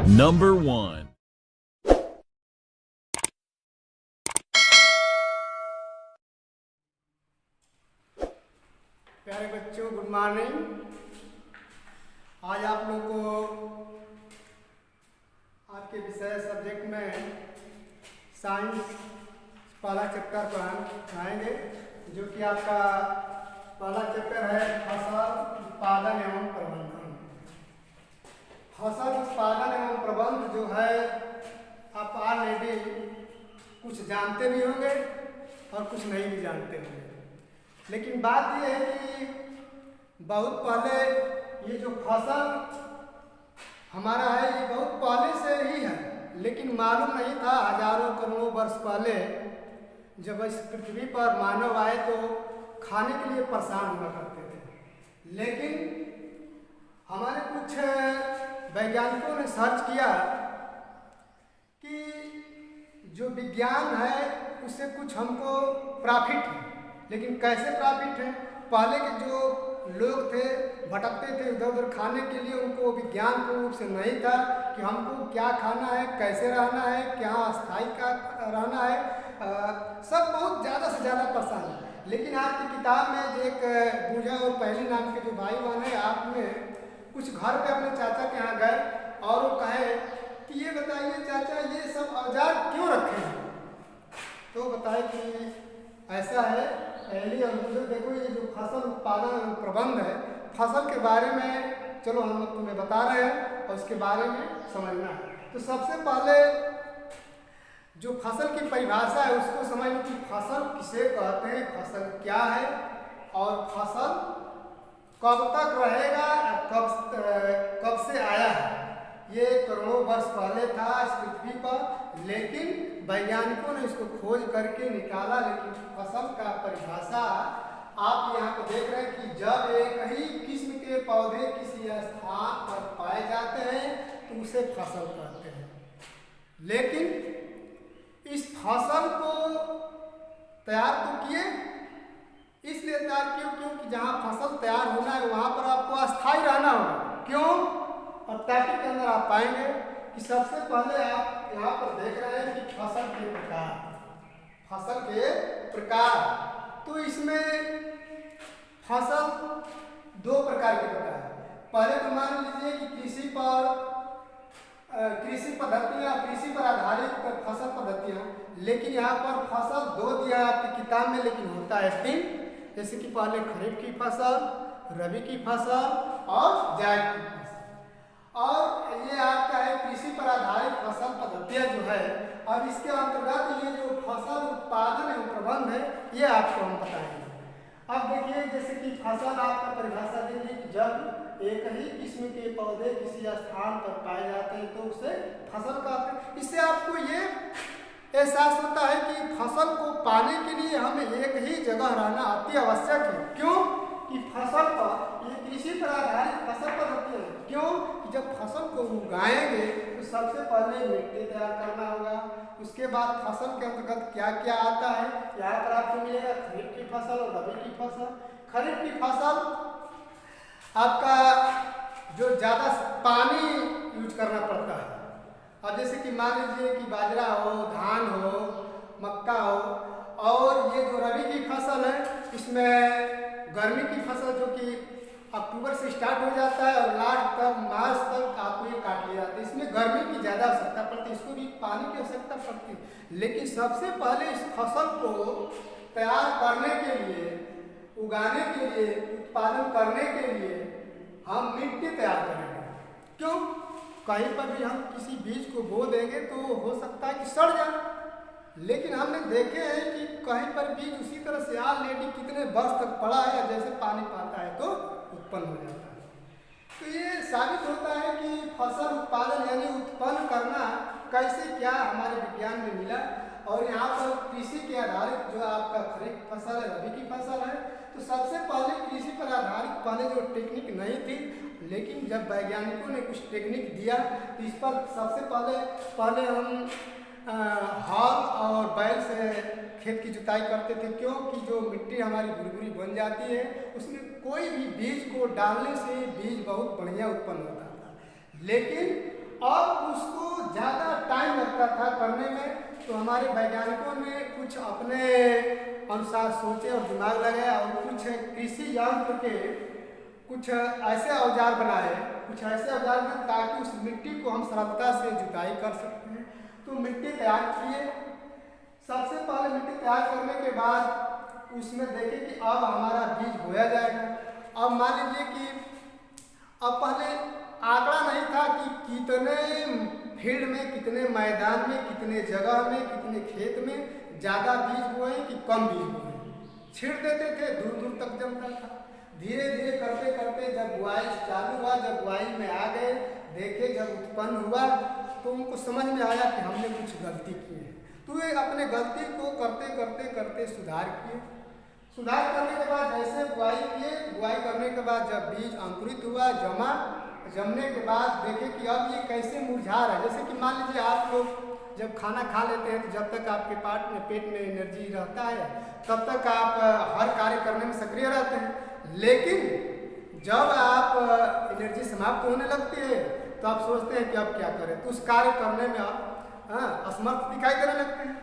Number 1. प्यारे बच्चों, good morning. आज आप लोग को आपके विषय सब्जेक्ट में साइंस पहला चैप्टर पढ़ाएंगे, जो कि आपका पहला चैप्टर है फसल उत्पादन एवं प्रबंधन। फसल उत्पादन एवं प्रबंधन जो है आप ऑलरेडी कुछ जानते भी होंगे और कुछ नहीं भी जानते होंगे, लेकिन बात यह है कि बहुत पहले ये जो फसल हमारा है ये बहुत पहले से ही है, लेकिन मालूम नहीं था। हजारों करोड़ों वर्ष पहले जब इस पृथ्वी पर मानव आए तो खाने के लिए परेशान हुआ करते थे, लेकिन हमारे कुछ वैज्ञानिकों ने सर्च किया कि जो विज्ञान है उससे कुछ हमको प्रॉफिट है, लेकिन कैसे प्रॉफिट है। पहले के जो लोग थे भटकते थे इधर उधर खाने के लिए, उनको विज्ञान पूर्ण रूप से नहीं था कि हमको क्या खाना है, कैसे रहना है, क्या स्थायी का रहना है। सब बहुत ज़्यादा से ज़्यादा परेशान है। लेकिन आपकी किताब में जो एक बूझा और पहली नाम के जो भाई बहन है, आपने कुछ घर पे अपने चाचा के यहाँ गए और वो कहे कि ये बताइए चाचा ये सब औजार क्यों रखे हैं, तो बताए कि ऐसा है। पहली अंकुर देखो, ये जो फसल उत्पादन प्रबंध है, फसल के बारे में चलो हम लोग तुम्हें बता रहे हैं और उसके बारे में समझना है। तो सबसे पहले जो फसल की परिभाषा है उसको समझ लो कि फसल किसे कहते हैं, फसल क्या है और फसल कब तक रहेगा, कब से आया है। ये करोड़ों वर्ष पहले था इस पृथ्वी पर, लेकिन वैज्ञानिकों ने इसको खोज करके निकाला। लेकिन फसल का परिभाषा आप यहाँ पर देख रहे हैं कि जब एक ही किस्म के पौधे किसी स्थान पर पाए जाते हैं तो उसे फसल कहते हैं। लेकिन इस फसल को तैयार तो किए, इसलिए तैयार किए क्योंकि जहाँ फसल तैयार होना है वहाँ पर आपको अस्थायी रहना होगा। क्यों? और टॉपिक के अंदर आप पाएंगे कि सबसे पहले आप यहाँ पर देख रहे हैं कि फसल के प्रकार, फसल के प्रकार। तो इसमें फसल दो प्रकार के प्रकार है। पहले तो मान लीजिए कि कृषि पद्धतियाँ, कृषि पर आधारित फसल पद्धतियाँ, लेकिन यहाँ पर फसल दो दिया आपकी किताब में, लेकिन होता है तीन। जैसे कि पहले खरीफ की फसल, रबी की फसल और जायद की फसल। और ये आपका है कृषि पर आधारित फसल पद्धतियाँ जो है, और इसके अंतर्गत ये जो फसल उत्पादन एवं प्रबंध है ये आपको हम बताएंगे। अब देखिए, जैसे कि फसल आपका परिभाषा देंगे कि जब एक ही किस्म के पौधे किसी स्थान पर पाए जाते हैं तो उसे फसल कहते हैं। इससे आपको ये एहसास होता है कि फसल को पाने के लिए हमें एक ही जगह रहना अति आवश्यक है। क्यों? कि फसल पर ये कृषि पर आधारित फसल पद्धति है। क्यों? कि जब फसल को उगाएंगे तो सबसे पहले मिट्टी तैयार करना होगा, उसके बाद फसल के अंतर्गत क्या क्या आता है यहाँ पर आपको मिलेगा खरीफ की फसल और रबी की फसल। खरीफ की फसल आपका जो ज़्यादा पानी यूज करना पड़ता है। अब जैसे कि मान लीजिए कि बाजरा हो, धान हो, मक्का हो। और ये जो रबी की फसल है इसमें गर्मी की फसल जो कि अक्टूबर से स्टार्ट हो जाता है और लास्ट तक मार्च तक आपको ये काट लिया जाता है। इसमें गर्मी की ज़्यादा आवश्यकता पड़ती है, इसको भी पानी की आवश्यकता पड़ती है। लेकिन सबसे पहले इस फसल को तैयार करने के लिए, उगाने के लिए, उत्पादन करने के लिए हम मिट्टी तैयार करेंगे। क्यों? कहीं पर भी हम किसी बीज को बो देंगे तो हो सकता है कि सड़ जाए, लेकिन हमने देखे हैं कि कहीं पर बीज उसी तरह से ऑलरेडी कितने वर्ष तक पड़ा है, जैसे पानी पाता है तो उत्पन्न हो जाता है। तो ये साबित होता है कि फसल उत्पादन यानी उत्पन्न करना कैसे क्या हमारे विज्ञान में मिला। और यहाँ पर कृषि के आधारित जो आपका खरीफ फसल है, रबी की फसल है, तो सबसे पहले कृषि पर आधारित पहले जो टेक्निक नहीं थी, लेकिन जब वैज्ञानिकों ने कुछ टेक्निक दिया तो इस पर सबसे पहले हम हल और बैल से खेत की जुताई करते थे। क्योंकि जो मिट्टी हमारी भुरभुरी बन जाती है उसमें कोई भी बीज को डालने से बीज बहुत बढ़िया उत्पन्न होता था। लेकिन और उसको ज़्यादा टाइम लगता था करने में। तो हमारे वैज्ञानिकों ने कुछ अपने अनुसार सोचे और दिमाग लगाया और कुछ कृषि यंत्र के कुछ ऐसे औजार बनाए, कुछ ऐसे औजार बनाए ताकि उस मिट्टी को हम सरलता से जुताई कर सकते हैं। तो मिट्टी तैयार किए। सबसे पहले मिट्टी तैयार करने के बाद उसमें देखें कि अब हमारा बीज बोया जाएगा। अब मान लीजिए कि अब पहले आंकड़ा नहीं था कि कितने फील्ड में, कितने मैदान में, कितने जगह में, कितने खेत में ज़्यादा बीज बोए कि कम बीज बोए। छीड़ देते थे, दूर दूर तक जमता था। धीरे धीरे करते करते जब बुआई चालू हुआ, जब बुआई में आ गए, देखे, जब उत्पन्न हुआ तो उनको समझ में आया कि हमने कुछ गलती की है। तो वे अपने गलती को करते करते करते सुधार किए। सुधार करने के बाद जैसे बुआई किए, बुआई करने के बाद जब बीज अंकुरित हुआ, जमा, जमने के बाद देखे कि अब ये कैसे मुरझा रहा है। जैसे कि मान लीजिए आप लोग जब खाना खा लेते हैं तो जब तक आपके पेट में एनर्जी रहता है तब तक आप हर कार्य करने में सक्रिय रहते हैं। लेकिन जब आप एनर्जी समाप्त होने लगती है तो आप सोचते हैं कि अब क्या करें, तो उस कार्य करने में आप असमर्थ दिखाई देने लगते हैं।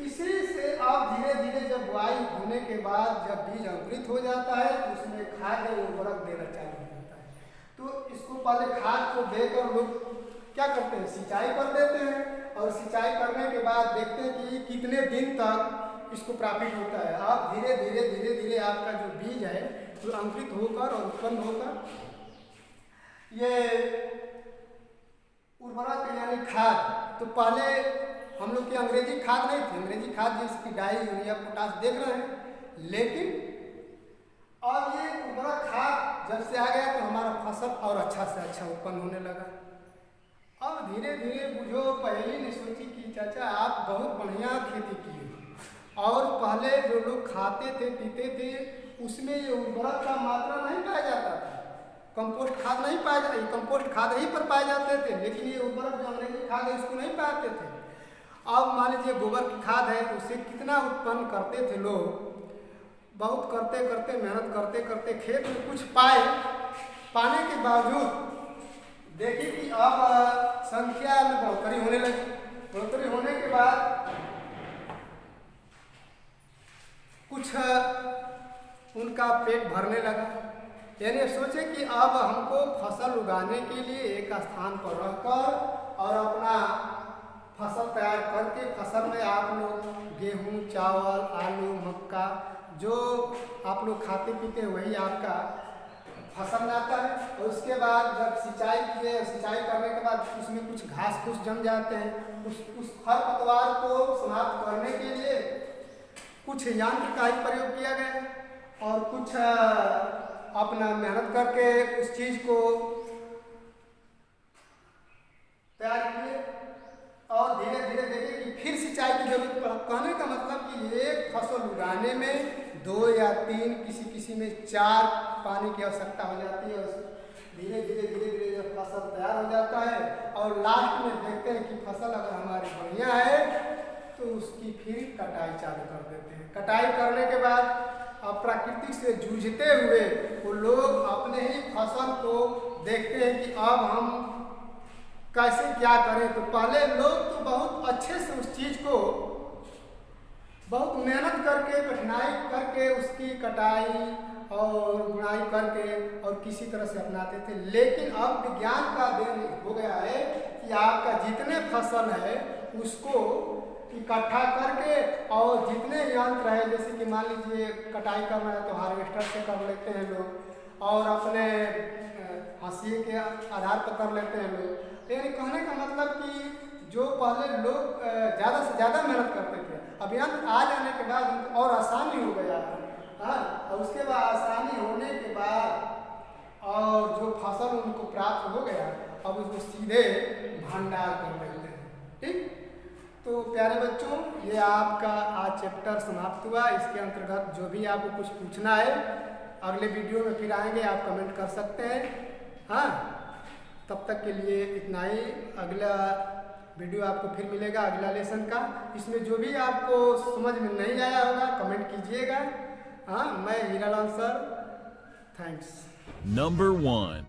इसी से आप धीरे धीरे जब बुआई होने के बाद जब बीज अंकुरित हो जाता है तो उसमें खाद उर्वरक देना चालू हो जाता है। तो इसको पहले खाद को देकर लोग क्या करते हैं, सिंचाई कर देते हैं। और सिंचाई करने के बाद देखते हैं कि कितने दिन तक इसको प्राप्त होता है। आप धीरे धीरे धीरे धीरे आपका जो बीज है जो अंकुरित होकर और उत्पन्न होकर ये उर्वरक यानी खाद, तो पहले हम लोग की अंग्रेजी खाद नहीं थी, अंग्रेजी खाद जिसकी डाई, यूरिया, पोटाश देख रहे हैं। लेकिन अब ये उर्वरक खाद जब से आ गया तो हमारा फसल और अच्छा से अच्छा उत्पन्न होने लगा। अब धीरे धीरे बुझो पहले ने सोची कि चाचा आप बहुत बढ़िया खेती की और पहले जो लोग खाते थे पीते थे उसमें ये उर्वरक का मात्रा नहीं पाया जाता था, कंपोस्ट खाद नहीं पाया जाता, कंपोस्ट खाद ही पर पाए जाते थे। लेकिन ये उर्वरक जो अंग्रेजी खाद है इसको नहीं पाते थे। अब मान लीजिए गोबर की खाद है, उससे कितना उत्पन्न करते थे लोग। बहुत करते करते मेहनत करते करते खेत में कुछ पाने के बावजूद देखिए कि अब संख्या में बढ़ोतरी होने लगी। बढ़ोतरी होने के बाद कुछ उनका पेट भरने लगा। यानी सोचे कि अब हमको फसल उगाने के लिए एक स्थान पर रहकर और अपना फसल तैयार करके, फसल में आप लोग गेहूँ, चावल, आलू, मक्का जो आप लोग खाते पीते हैं वही आपका फसल में आता है। और उसके बाद जब सिंचाई किए, सिंचाई करने के बाद उसमें कुछ घास फूस जम जाते हैं, उस खरपतवार को समाप्त करने के लिए कुछ यंत्र का ही प्रयोग किया गया और कुछ अपना मेहनत करके उस चीज को तैयार किए। और धीरे धीरे देखें कि फिर सिंचाई की जरूरत पड़ा। कहने का मतलब कि एक फसल उगाने में 2 या 3, किसी में 4 पानी की आवश्यकता हो जाती है। धीरे धीरे जब फसल तैयार हो जाता है और लास्ट में देखते हैं कि फसल अगर हमारी बढ़िया है तो उसकी फिर कटाई चालू कर देते हैं। कटाई करने के बाद अब प्रकृति से जूझते हुए वो लोग अपने ही फसल को देखते हैं कि अब हम कैसे क्या करें। तो पहले लोग तो बहुत अच्छे से उस चीज़ को बहुत मेहनत करके, कठिनाई करके उसकी कटाई और बुनाई करके और किसी तरह से अपनाते थे। लेकिन अब विज्ञान का देन हो गया है कि आपका जितने फसल है उसको इकट्ठा करके और जितने यंत्र है, जैसे कि मान लीजिए कटाई करना है तो हार्वेस्टर से कर लेते हैं लोग और अपने हाशिए के आधार पर कर लेते हैं लोग। यानी कहने का मतलब कि जो पहले लोग ज़्यादा से ज़्यादा मेहनत करते थे, अब यंत्र आ जाने के बाद उनको और आसानी हो गया है। हाँ, और उसके बाद आसानी होने के बाद और जो फसल उनको प्राप्त हो गया अब उसको सीधे भंडार कर लेते हैं। ठीक, तो प्यारे बच्चों ये आपका आज चैप्टर समाप्त हुआ। इसके अंतर्गत जो भी आपको कुछ पूछना है अगले वीडियो में फिर आएंगे, आप कमेंट कर सकते हैं। हाँ, तब तक के लिए इतना ही। अगला वीडियो आपको फिर मिलेगा अगला लेसन का। इसमें जो भी आपको समझ में नहीं आया होगा कमेंट कीजिएगा। हाँ, मैं हीरालाल सर, थैंक्स। Number 1